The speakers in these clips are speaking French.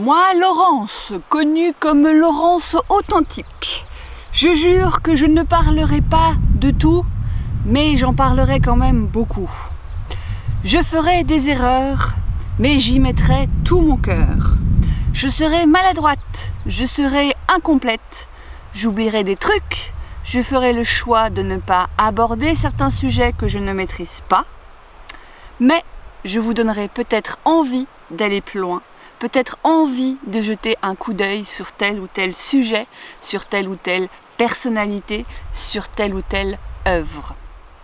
Moi, Laurence, connue comme Laurence authentique, je jure que je ne parlerai pas de tout, mais j'en parlerai quand même beaucoup. Je ferai des erreurs, mais j'y mettrai tout mon cœur. Je serai maladroite, je serai incomplète, j'oublierai des trucs, je ferai le choix de ne pas aborder certains sujets que je ne maîtrise pas, mais je vous donnerai peut-être envie d'aller plus loin, peut-être envie de jeter un coup d'œil sur tel ou tel sujet, sur telle ou telle personnalité, sur telle ou telle œuvre.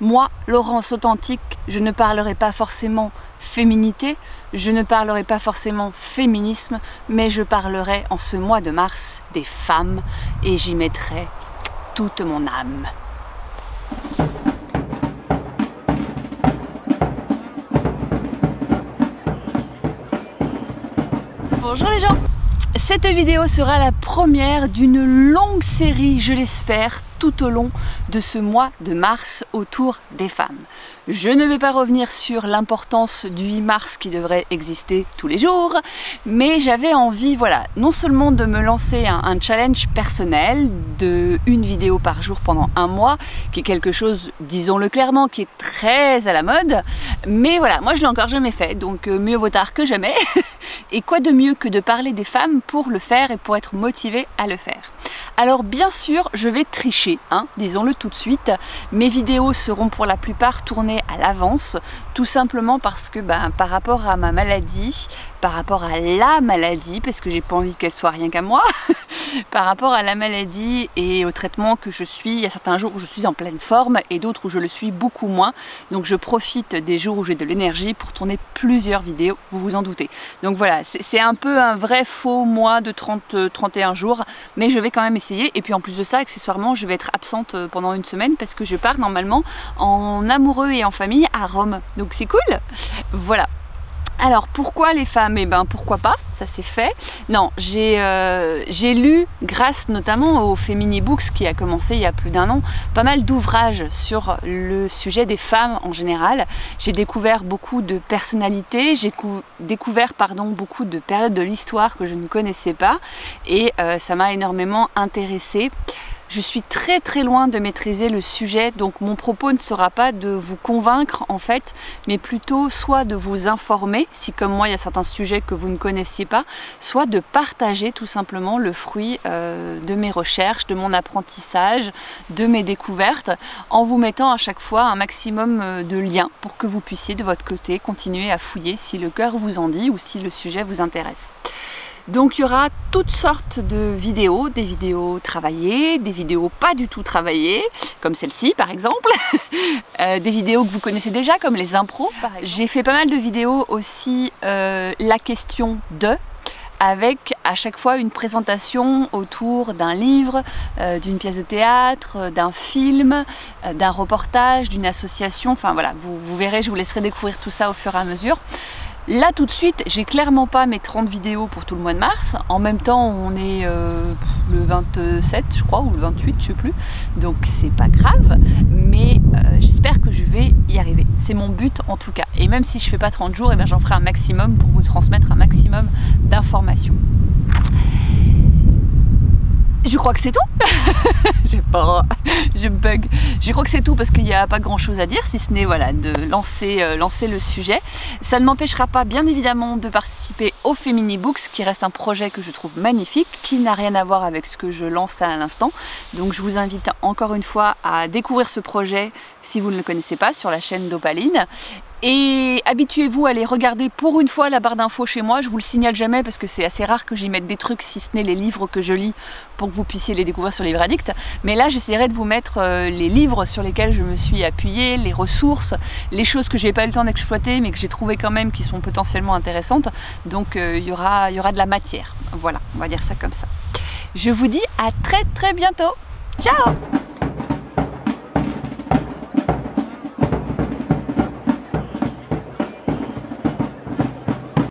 Moi, Laurence authentique, je ne parlerai pas forcément féminité, je ne parlerai pas forcément féminisme, mais je parlerai en ce mois de mars des femmes et j'y mettrai toute mon âme. Bonjour les gens! Cette vidéo sera la première d'une longue série, je l'espère, tout au long de ce mois de mars autour des femmes. Je ne vais pas revenir sur l'importance du 8 mars qui devrait exister tous les jours, mais j'avais envie, voilà, non seulement de me lancer un challenge personnel de une vidéo par jour pendant un mois, qui est quelque chose, disons-le clairement, qui est très à la mode, mais voilà, moi je l'ai encore jamais fait, donc mieux vaut tard que jamais. Et quoi de mieux que de parler des femmes pour le faire et pour être motivé à le faire. Alors bien sûr, je vais tricher, hein, disons-le tout de suite. Mes vidéos seront pour la plupart tournées à l'avance, tout simplement parce que par rapport à ma maladie, par rapport à la maladie, parce que j'ai pas envie qu'elle soit rien qu'à moi, par rapport à la maladie et au traitement que je suis, il y a certains jours où je suis en pleine forme et d'autres où je le suis beaucoup moins. Donc je profite des jours où j'ai de l'énergie pour tourner plusieurs vidéos, vous vous en doutez. Donc voilà, c'est un peu un vrai faux mois de 30-31 jours, mais je vais quand même essayer. Et puis en plus de ça, accessoirement, je vais être absente pendant une semaine parce que je pars normalement en amoureux et en famille à Rome. Donc c'est cool. Voilà. Alors pourquoi les femmes? Eh ben pourquoi pas, ça c'est fait. Non, j'ai lu, grâce notamment au Femini Books qui a commencé il y a plus d'un an, pas mal d'ouvrages sur le sujet des femmes en général. J'ai découvert beaucoup de personnalités, j'ai découvert beaucoup de périodes de l'histoire que je ne connaissais pas et ça m'a énormément intéressée. Je suis très loin de maîtriser le sujet, donc mon propos ne sera pas de vous convaincre en fait, mais plutôt soit de vous informer, si comme moi il y a certains sujets que vous ne connaissiez pas, soit de partager tout simplement le fruit de mes recherches, de mon apprentissage, de mes découvertes, en vous mettant à chaque fois un maximum de liens pour que vous puissiez de votre côté continuer à fouiller si le cœur vous en dit ou si le sujet vous intéresse. Donc il y aura toutes sortes de vidéos, des vidéos travaillées, des vidéos pas du tout travaillées, comme celle-ci par exemple, des vidéos que vous connaissez déjà comme les impros. J'ai fait pas mal de vidéos aussi la question de, avec à chaque fois une présentation autour d'un livre, d'une pièce de théâtre, d'un film, d'un reportage, d'une association, enfin voilà, vous verrez, je vous laisserai découvrir tout ça au fur et à mesure. Là tout de suite, j'ai clairement pas mes 30 vidéos pour tout le mois de mars. En même temps, on est le 27, je crois, ou le 28, je sais plus. Donc c'est pas grave, mais j'espère que je vais y arriver. C'est mon but en tout cas. Et même si je fais pas 30 jours, j'en ferai un maximum pour vous transmettre un maximum d'informations. Je crois que c'est tout. Je bug. Je crois que c'est tout parce qu'il n'y a pas grand chose à dire, si ce n'est voilà, de lancer le sujet. Ça ne m'empêchera pas bien évidemment de participer au Femini Books, qui reste un projet que je trouve magnifique, qui n'a rien à voir avec ce que je lance à l'instant. Donc je vous invite encore une fois à découvrir ce projet si vous ne le connaissez pas sur la chaîne d'Opaline. Et habituez-vous à aller regarder pour une fois la barre d'infos chez moi, je vous le signale jamais parce que c'est assez rare que j'y mette des trucs si ce n'est les livres que je lis pour que vous puissiez les découvrir sur Livre Addict. Mais là j'essaierai de vous mettre les livres sur lesquels je me suis appuyée, les ressources, les choses que j'ai pas eu le temps d'exploiter mais que j'ai trouvé quand même qui sont potentiellement intéressantes. Donc il y aura de la matière. Voilà, on va dire ça comme ça. Je vous dis à très bientôt. Ciao!